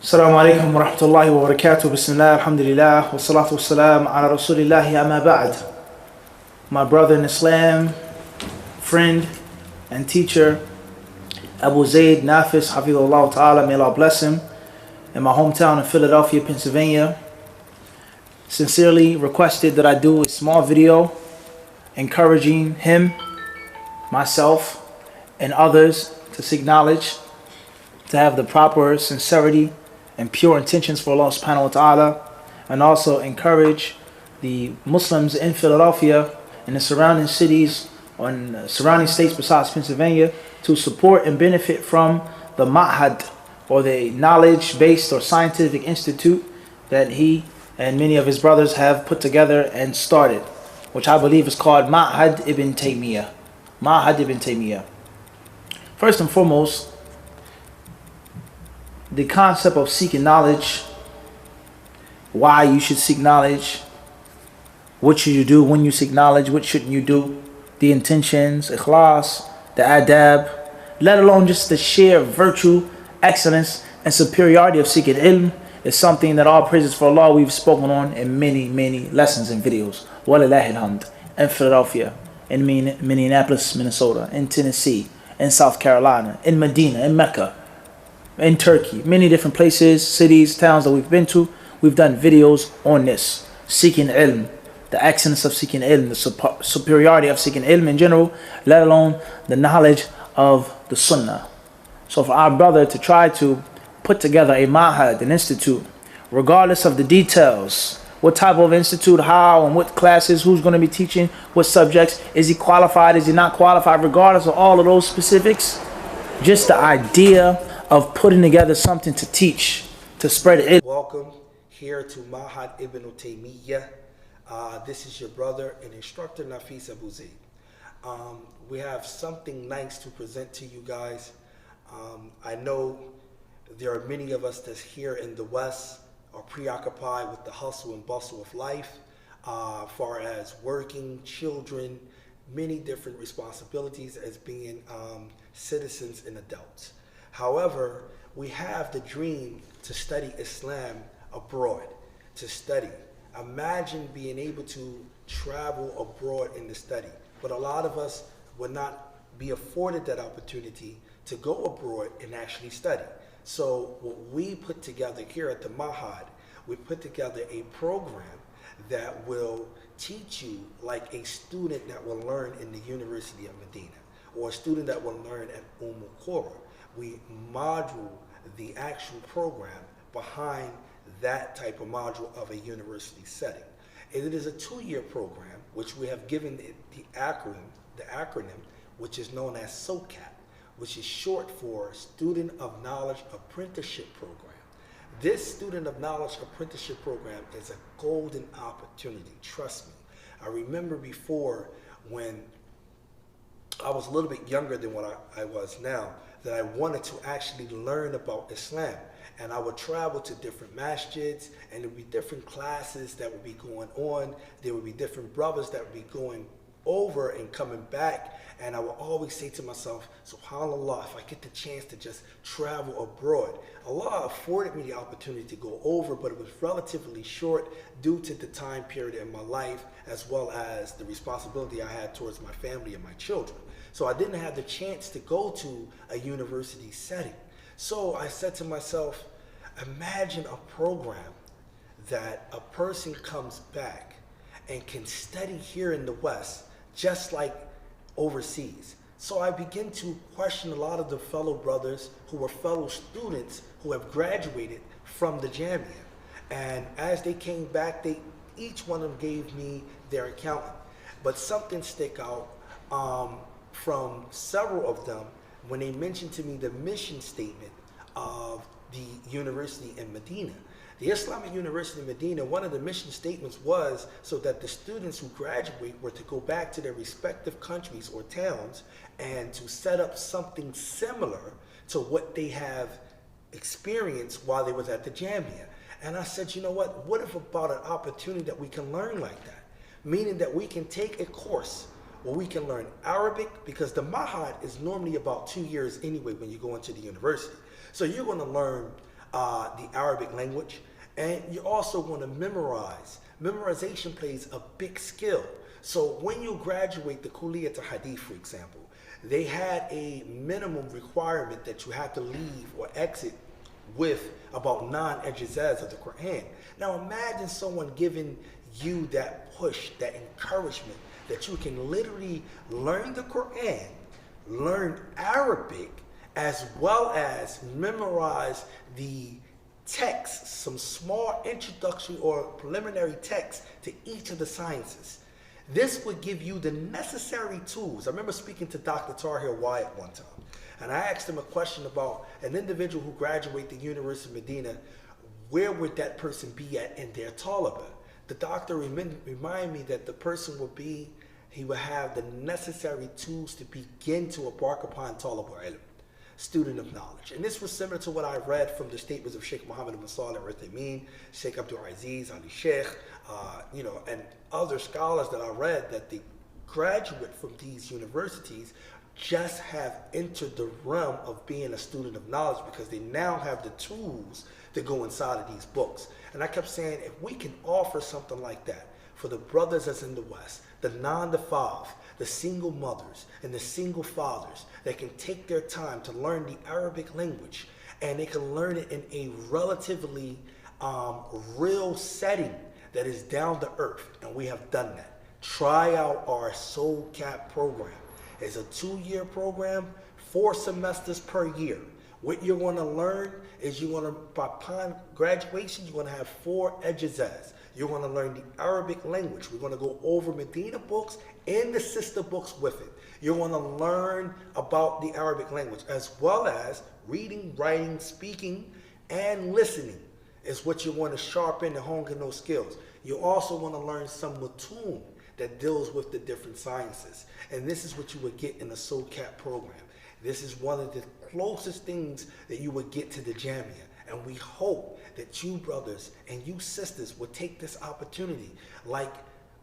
Assalamu alaikum wa rahmatullahi wa barakatuh. Bismillah, alhamdulillah, wa salatu wa salam ala rasulillahi amma ba'd. My brother in Islam, friend and teacher, Abu Zayd Nafis, hafidhullah ta'ala, may Allah bless him, in my hometown of Philadelphia, Pennsylvania, sincerely requested that I do a small video encouraging him, myself, and others to seek knowledge, to have the proper sincerity and pure intentions for Allah subhanahu wa ta'ala, and also encourage the Muslims in Philadelphia and the surrounding cities and surrounding states besides Pennsylvania to support and benefit from the Maahad, or the knowledge-based or scientific institute that he and many of his brothers have put together and started, which I believe is called Maahad ibn Taymiyyah. Maahad ibn Taymiyyah. First and foremost, the concept of seeking knowledge, why you should seek knowledge, what should you do when you seek knowledge, what shouldn't you do, the intentions, ikhlas, the adab, let alone just the sheer virtue, excellence, and superiority of seeking ilm is something that all praises for Allah we've spoken on in many lessons and videos. Walillahi alhamd. In Philadelphia, in Minneapolis, Minnesota, in Tennessee, in South Carolina, in Medina, in Mecca, in Turkey, many different places, cities, towns that we've been to, we've done videos on this. Seeking ilm, the excellence of seeking ilm, the superiority of seeking ilm in general, let alone the knowledge of the sunnah. So for our brother to try to put together a Maahad, an institute, regardless of the details, what type of institute, how and what classes, who's going to be teaching, what subjects, is he qualified, is he not qualified, regardless of all of those specifics, just the idea of putting together something to teach, to spread it. Welcome here to Maahad ibn Taymiyyah. This is your brother and instructor Nafis Abu Zayd. We have something nice to present to you guys. I know there are many of us that's here in the West are preoccupied with the hustle and bustle of life, far as working, children, many different responsibilities as being citizens and adults. However, we have the dream to study Islam abroad, to study. Imagine being able to travel abroad in the study. But a lot of us would not be afforded that opportunity to go abroad and actually study. So what we put together here at the Maahad, we put together a program that will teach you like a student that will learn in the University of Medina, or a student that will learn at Qura. We module the actual program behind that type of module of a university setting. It is a 2-year program, which we have given it the acronym, which is known as SOCAP, which is short for Student of Knowledge Apprenticeship Program. This Student of Knowledge Apprenticeship Program is a golden opportunity, trust me. I remember before, when I was a little bit younger than what I was now, that I wanted to actually learn about Islam. And I would travel to different masjids, and there would be different classes that would be going on. There would be different brothers that would be going over and coming back. And I would always say to myself, SubhanAllah, if I get the chance to just travel abroad. Allah afforded me the opportunity to go over, but it was relatively short due to the time period in my life, as well as the responsibility I had towards my family and my children. So I didn't have the chance to go to a university setting. So I said to myself, imagine a program that a person comes back and can study here in the West, just like overseas. So I begin to question a lot of the fellow brothers who were fellow students who have graduated from the Jamia. And as they came back, each one of them gave me their accountant. But something stuck out from several of them when they mentioned to me the mission statement of the university in Medina. The Islamic University in Medina, one of the mission statements was so that the students who graduate were to go back to their respective countries or towns and to set up something similar to what they have experienced while they was at the Jamia. And I said, you know what if about an opportunity that we can learn like that? Meaning that we can take a course where we can learn Arabic, because the Maahad is normally about 2 years anyway when you go into the university. So you're going to learn the Arabic language, and you're also going to memorize. Memorization plays a big skill. So when you graduate the Kulliyat al-Hadith, for example, they had a minimum requirement that you had to leave or exit with about 9 ijazahs of the Quran. Now imagine someone giving you that push, that encouragement, that you can literally learn the Quran, learn Arabic, as well as memorize the text, some small introductory or preliminary text to each of the sciences. This would give you the necessary tools. I remember speaking to Dr. Tahir Wyatt one time, and I asked him a question about an individual who graduated the University of Medina. Where would that person be at in their talaba? The doctor reminded me that the person would be, he would have the necessary tools to begin to embark upon talab al-ilm, student of knowledge. And this was similar to what I read from the statements of Sheikh Muhammad ibn Salih al-Uthaymeen, Sheikh Abdul Aziz Ali Sheikh, and other scholars that I read, that the graduate from these universities just have entered the realm of being a student of knowledge because they now have the tools to go inside of these books. And I kept saying, if we can offer something like that for the brothers that's in the West, the 9 to 5, the single mothers and the single fathers that can take their time to learn the Arabic language, and they can learn it in a relatively real setting that is down to earth, and we have done that. Try out our Soul Cap program. It's a 2-year program, 4 semesters per year. What you're going to learn is you're going to, upon graduation, you're going to have 4 ijazahs. You're going to learn the Arabic language. We're going to go over Medina books and the sister books with it. You're going to learn about the Arabic language, as well as reading, writing, speaking, and listening is what you want to sharpen and hone in those skills. You also want to learn some matun that deals with the different sciences. And this is what you would get in the Soul Cap program. This is one of the closest things that you would get to the Jamia. And we hope that you brothers and you sisters would take this opportunity, like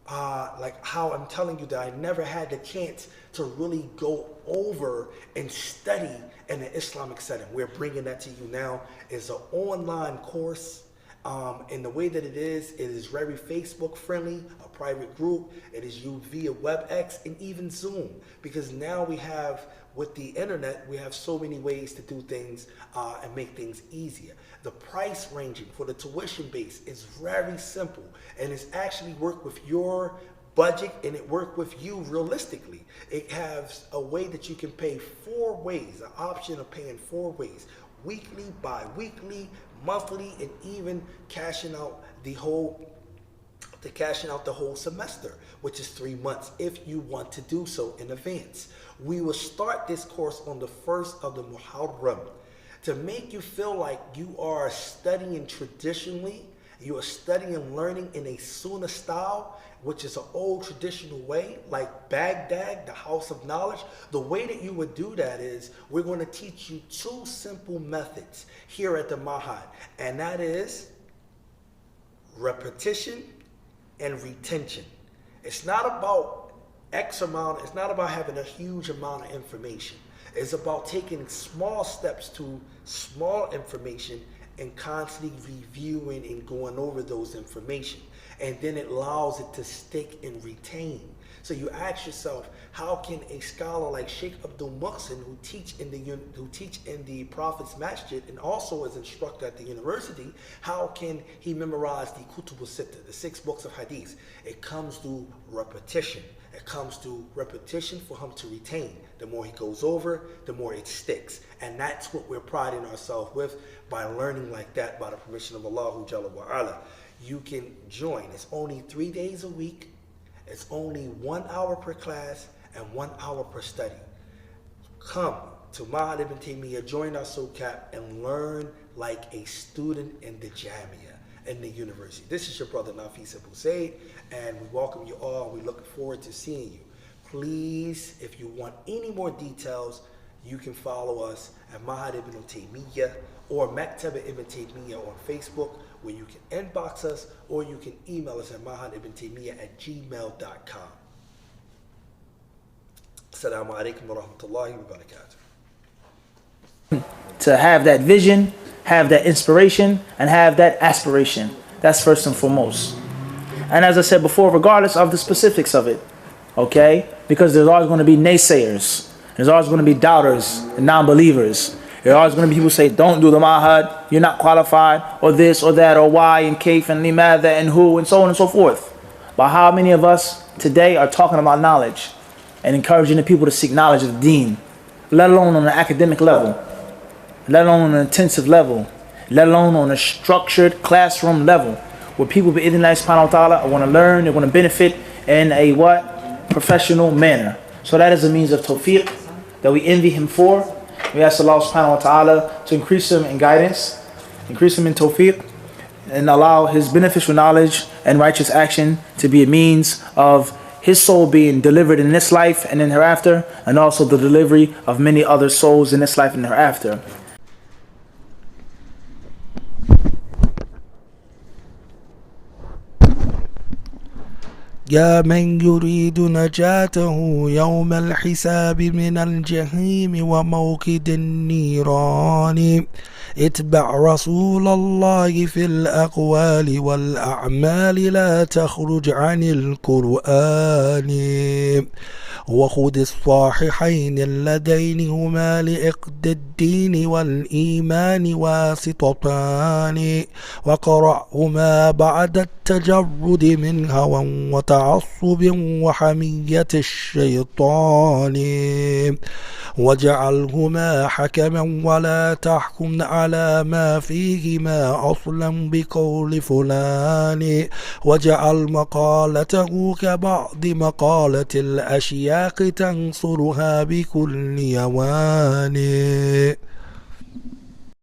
how I'm telling you that I never had the chance to really go over and study in an Islamic setting. We're bringing that to you now. It's an online course. And the way that it is very Facebook friendly, a private group. It is used via WebEx and even Zoom, because now we have, with the internet, we have so many ways to do things and make things easier. The price ranging for the tuition base is very simple, and it's actually work with your budget, and it work with you realistically. It has a way that you can pay 4 ways, an option of paying 4 ways: weekly, bi-weekly, monthly, and even cashing out the whole semester, which is 3 months if you want to do so in advance. We will start this course on the 1st of the Muharram to make you feel like you are studying traditionally. You are studying and learning in a Sunnah style, which is an old traditional way, like Baghdad, the house of knowledge. The way that you would do that is, we're going to teach you 2 simple methods here at the Maahad, and that is repetition and retention. It's not about X amount, it's not about having a huge amount of information. It's about taking small steps to small information and constantly reviewing and going over those information. And then it allows it to stick and retain. So you ask yourself, how can a scholar like Sheikh Abdul Muhsin, who teach in the Prophet's Masjid and also is instructor at the university, how can he memorize the Kutub al-Sitta, the 6 books of Hadith? It comes through repetition. It comes through repetition for him to retain. The more he goes over, the more it sticks. And that's what we're priding ourselves with by learning like that, by the permission of Allah Jalla wa Ala. You can join. It's only 3 days a week. It's only 1 hour per class and 1 hour per study. Come to Maahad Ibn Taymiyyah, join our Soul Cap, and learn like a student in the Jamia, in the university. This is your brother Nafis Abu Zaid, and we welcome you all. We look forward to seeing you. Please, if you want any more details, you can follow us at Maahad Ibn Taymiyyah or Maktaba Ibn Taymiyyah on Facebook, where you can inbox us, or you can email us at mahadibntaymiyyah@gmail.com. Assalamu alaikum wa rahmatullahi wa barakatuh. To have that vision, have that inspiration and have that aspiration. That's first and foremost. And as I said before, regardless of the specifics of it, okay? Because there's always going to be naysayers. There's always going to be doubters and non-believers. There's always going to be people who say, don't do the Maahad, you're not qualified, or this or that, or why, and kaif, and limadha, and who, and so on and so forth. But how many of us today are talking about knowledge and encouraging the people to seek knowledge of the deen, let alone on an academic level, let alone on an intensive level, let alone on a structured classroom level, where people, bi-idhnillahi subhanahu wa ta'ala, want to learn, they want to benefit in a what? Professional manner. So that is a means of tawfiq that we envy him for. We ask Allah subhanahu wa ta'ala to increase him in guidance, increase him in tawfiq, and allow his beneficial knowledge and righteous action to be a means of his soul being delivered in this life and in hereafter, and also the delivery of many other souls in this life and hereafter. يا من يريد نجاته يوم الحساب من الجحيم وموقد النيران اتبع رسول الله في الأقوال والأعمال لا تخرج عن القرآن وخذ الصحيحين اللذين هما لعقد الدين والإيمان واسطتان وقرأهما بعد التجرد من هوى وتعصب وحمية الشيطان واجعلهما حكما ولا تحكم على ما فيهما أصلا بقول فلان واجعل مقالته كبعض مقالة الأشياخ تنصرها بكل يوان.